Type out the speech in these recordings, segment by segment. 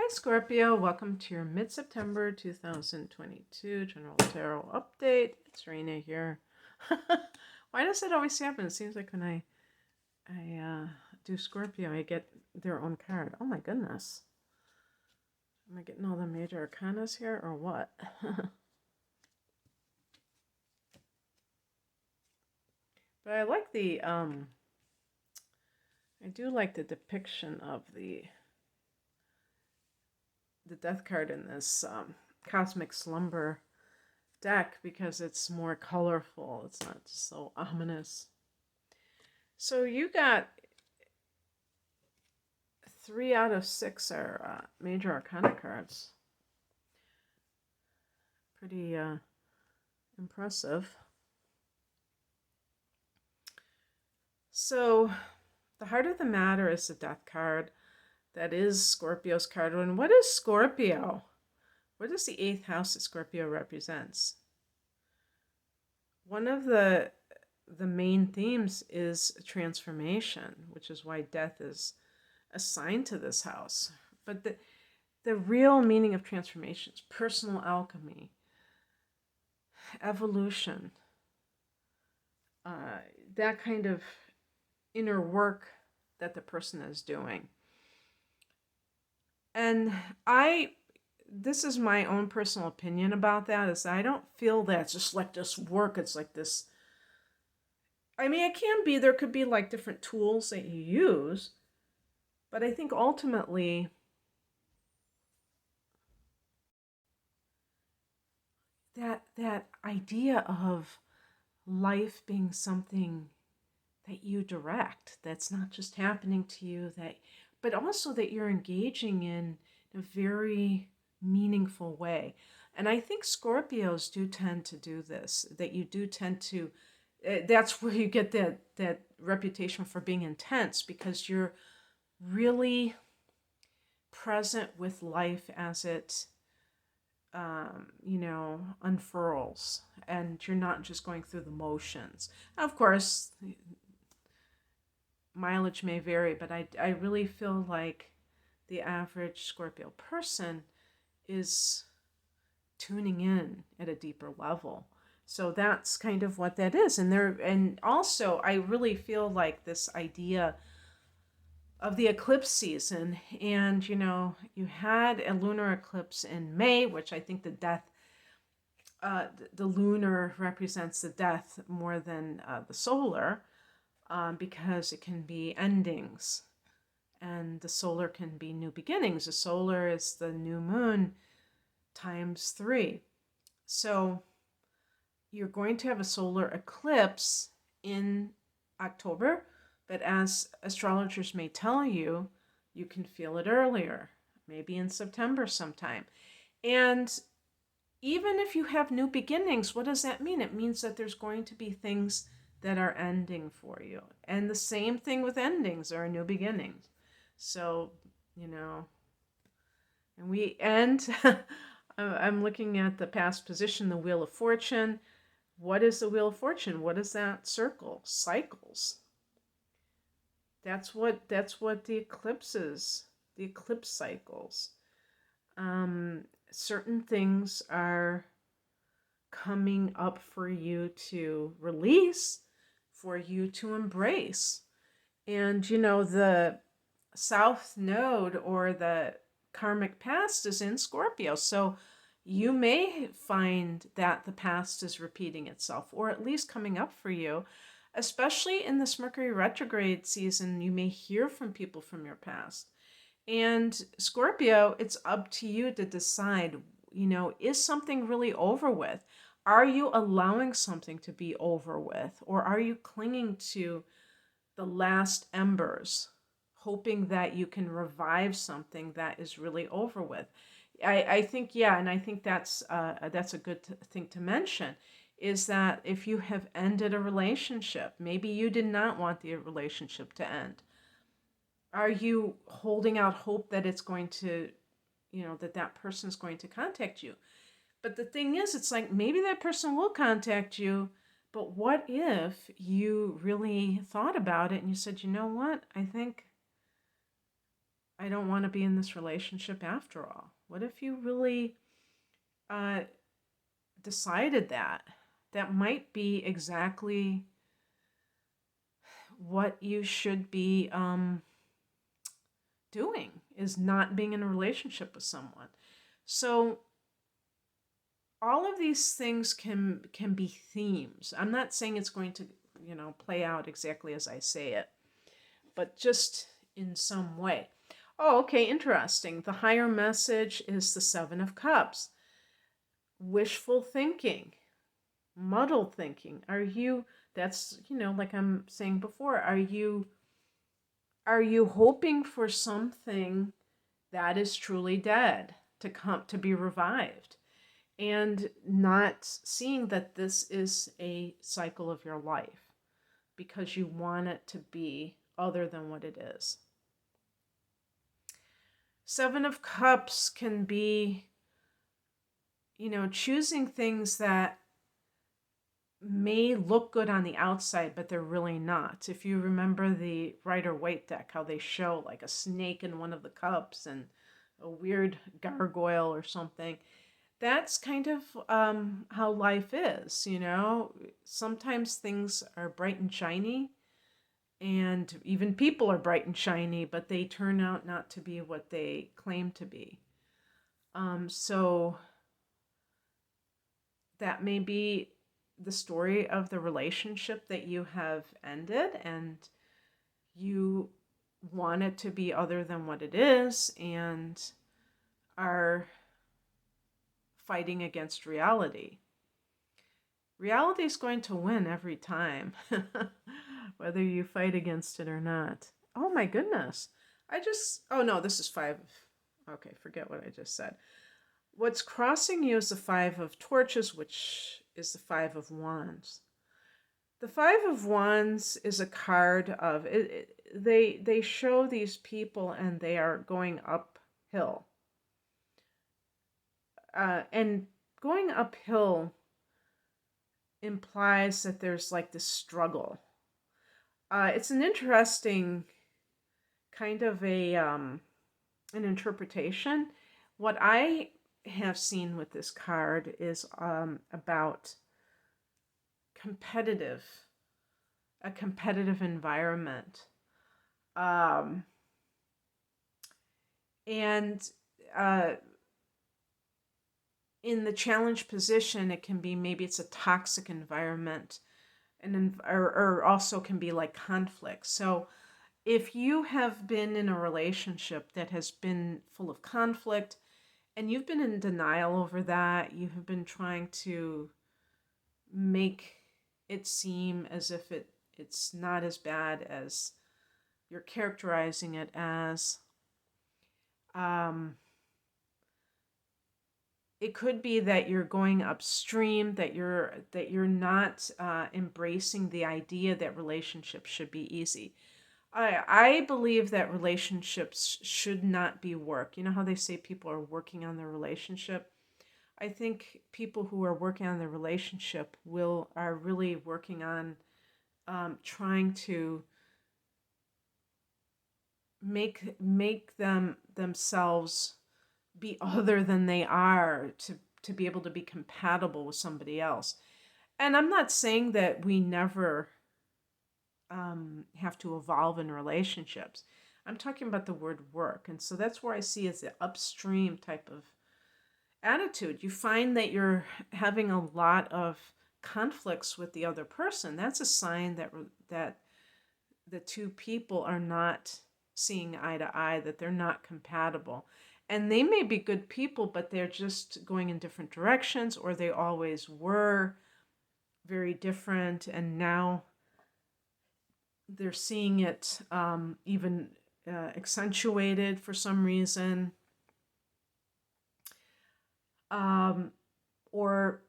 Hi, Scorpio. Welcome to your mid-September 2022 General Tarot Update. It's Raina here. Why does that always happen? It seems like when I do Scorpio, I get their own card. Oh my goodness. Am I getting all the major arcanas here or what? But I like I do like the depiction of the death card in this Cosmic Slumber deck because it's more colorful. It's not so ominous. So you got 3 out of 6 are major arcana cards. Pretty impressive. So the heart of the matter is the death card. That is Scorpio's card. And what is Scorpio? What is the 8th house that Scorpio represents? One of the main themes is transformation, which is why death is assigned to this house. But the real meaning of transformation is personal alchemy, evolution, that kind of inner work that the person is doing. And this is my own personal opinion about that, is I don't feel that it's just like this work. It's like this. I mean, it can be, there could be like different tools that you use, but I think ultimately that idea of life being something that you direct, that's not just happening to you, but also that you're engaging in a very meaningful way. And I think Scorpios do tend to do this, that you do tend to, that's where you get that reputation for being intense, because you're really present with life as it unfurls, and you're not just going through the motions. Of course, mileage may vary, but I really feel like the average Scorpio person is tuning in at a deeper level. So that's kind of what that is. And also I really feel like this idea of the eclipse season, and you had a lunar eclipse in May, which I think the lunar represents the death more than the solar, because it can be endings, and the solar can be new beginnings. The solar is the new moon times 3. So you're going to have a solar eclipse in October, but as astrologers may tell you, you can feel it earlier, maybe in September sometime. And even if you have new beginnings, what does that mean? It means that there's going to be things that are ending for you. And the same thing with endings or new beginnings. So, and we end, I'm looking at the past position, the Wheel of Fortune. What is the Wheel of Fortune? What is that circle? Cycles. That's what the eclipse is. The eclipse cycles. Certain things are coming up for you to release, for you to embrace. And the South Node, or the karmic past, is in Scorpio. So you may find that the past is repeating itself, or at least coming up for you. Especially in this Mercury retrograde season, you may hear from people from your past. And Scorpio, it's up to you to decide, is something really over with? Are you allowing something to be over with? Or are you clinging to the last embers, hoping that you can revive something that is really over with? I think, yeah, and I think that's a good thing to mention, is that if you have ended a relationship, maybe you did not want the relationship to end. Are you holding out hope that it's going to, that person is going to contact you? But the thing is, it's like, maybe that person will contact you, but what if you really thought about it and you said, you know what, I think I don't want to be in this relationship after all? What if you really uh, decided that? That might be exactly what you should be doing, is not being in a relationship with someone. So all of these things can be themes. I'm not saying it's going to, play out exactly as I say it, but just in some way. Oh, okay, interesting. The higher message is the 7 of Cups. Wishful thinking, muddled thinking. That's, like I'm saying before, are you hoping for something that is truly dead to be revived, and not seeing that this is a cycle of your life because you want it to be other than what it is? 7 of Cups can be, choosing things that may look good on the outside, but they're really not. If you remember the Rider-Waite deck, how they show like a snake in one of the cups and a weird gargoyle or something, that's kind of how life is. Sometimes things are bright and shiny, and even people are bright and shiny, but they turn out not to be what they claim to be. So that may be the story of the relationship that you have ended, and you want it to be other than what it is, and are fighting against reality. Reality is going to win every time, whether you fight against it or not. Oh my goodness. Oh no, this is 5. Okay, forget what I just said. What's crossing you is the 5 of Torches, which is the 5 of Wands. The 5 of Wands is a card of they show these people and they are going uphill. And going uphill implies that there's like this struggle. It's an interesting kind of an interpretation. What I have seen with this card is about a competitive environment. And in the challenge position, it can be, maybe it's a toxic environment, or also can be like conflict. So if you have been in a relationship that has been full of conflict and you've been in denial over that, you have been trying to make it seem as if it's not as bad as you're characterizing it as. It could be that you're going upstream, that you're not embracing the idea that relationships should be easy. I believe that relationships should not be work. You know how they say people are working on their relationship? I think people who are working on their relationship are really working on trying to make themselves be other than they are, to be able to be compatible with somebody else. And I'm not saying that we never have to evolve in relationships. I'm talking about the word work. And so that's where I see as the upstream type of attitude. You find that you're having a lot of conflicts with the other person. That's a sign that the two people are not seeing eye to eye, that they're not compatible. And they may be good people, but they're just going in different directions, or they always were very different, and now they're seeing it even accentuated for some reason. Or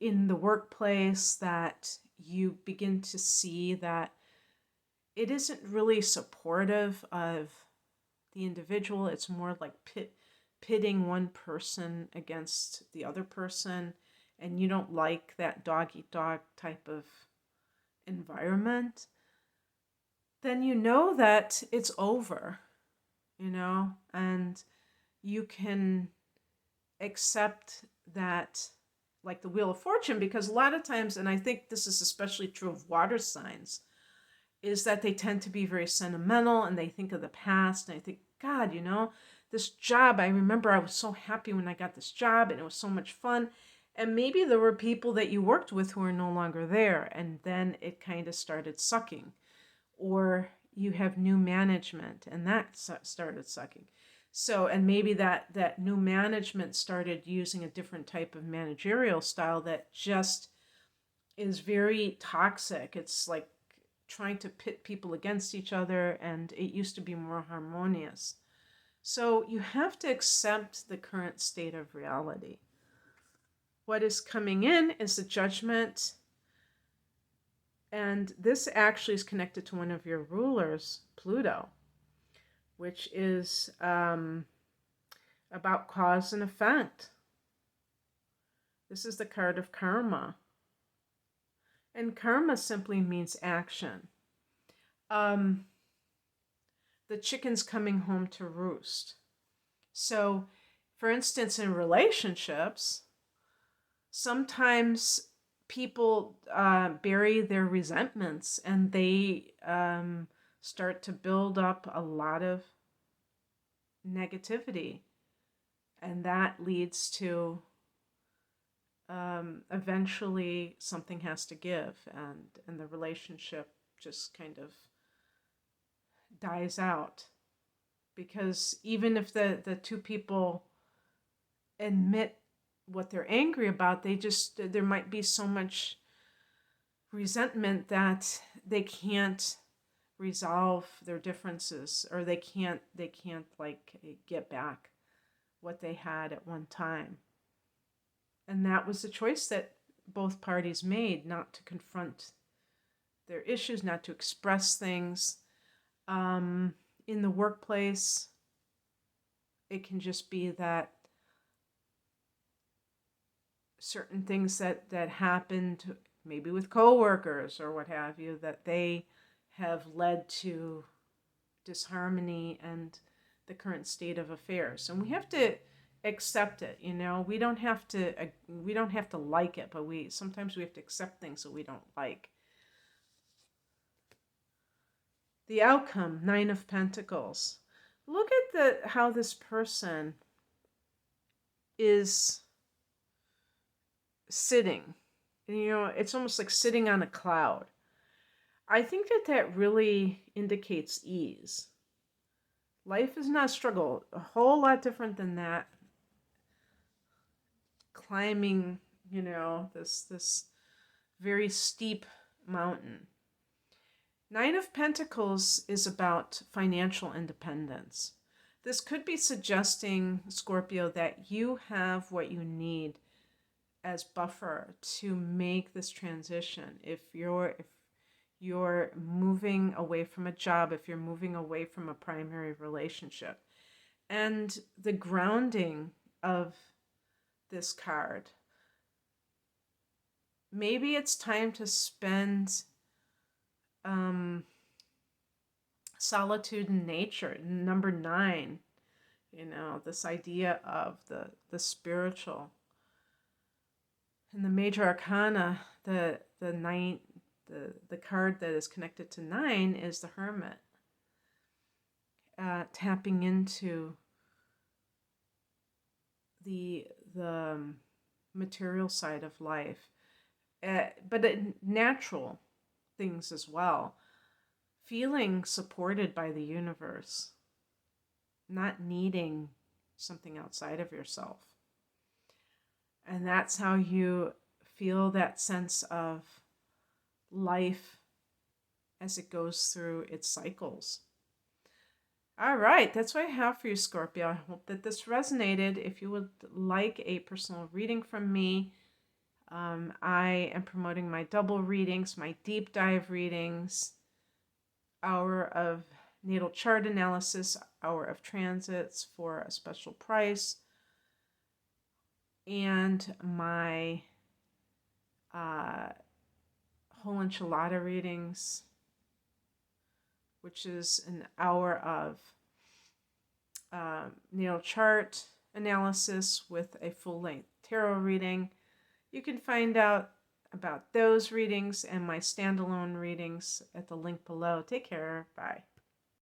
in the workplace, that you begin to see that it isn't really supportive of the individual. It's more like pitting one person against the other person, and you don't like that dog eat dog type of environment, then you know that it's over. and you can accept that, like the Wheel of Fortune, because a lot of times, and I think this is especially true of water signs, is that they tend to be very sentimental and they think of the past. And I think, God, this job, I remember I was so happy when I got this job and it was so much fun. And maybe there were people that you worked with who are no longer there. And then it kind of started sucking. Or you have new management and that started sucking. So, and maybe that new management started using a different type of managerial style that just is very toxic. It's like trying to pit people against each other, and it used to be more harmonious. So you have to accept the current state of reality. What is coming in is the judgment, and this actually is connected to one of your rulers, Pluto, which is about cause and effect. This is the card of karma. And karma simply means action. The chicken's coming home to roost. So, for instance, in relationships, sometimes people bury their resentments and they start to build up a lot of negativity. And that leads to eventually something has to give, and the relationship just kind of dies out. Because even if the two people admit what they're angry about, there might be so much resentment that they can't resolve their differences, or they can't like get back what they had at one time. And that was the choice that both parties made, not to confront their issues, not to express things. In the workplace, it can just be that certain things that happened, maybe with coworkers or what have you, that they have led to disharmony and the current state of affairs. And we have to accept it. We don't have to like it, but sometimes we have to accept things that we don't like. The outcome, 9 of Pentacles. Look at how this person is sitting. It's almost like sitting on a cloud. I think that really indicates ease. Life is not a struggle. A whole lot different than that. Climbing, this very steep mountain. 9 of Pentacles is about financial independence. This could be suggesting, Scorpio, that you have what you need as buffer to make this transition. If you're moving away from a job, if you're moving away from a primary relationship. And the grounding of this card, maybe it's time to spend solitude in nature. Number 9, this idea of the spiritual. In the major arcana, the card that is connected to 9 is the Hermit. Tapping into the material side of life, but natural things as well. Feeling supported by the universe, not needing something outside of yourself. And that's how you feel that sense of life as it goes through its cycles. All right, that's what I have for you, Scorpio. I hope that this resonated. If you would like a personal reading from me, I am promoting my double readings, my deep dive readings, hour of natal chart analysis, hour of transits for a special price, and my whole enchilada readings, which is an hour of natal chart analysis with a full-length tarot reading. You can find out about those readings and my standalone readings at the link below. Take care. Bye.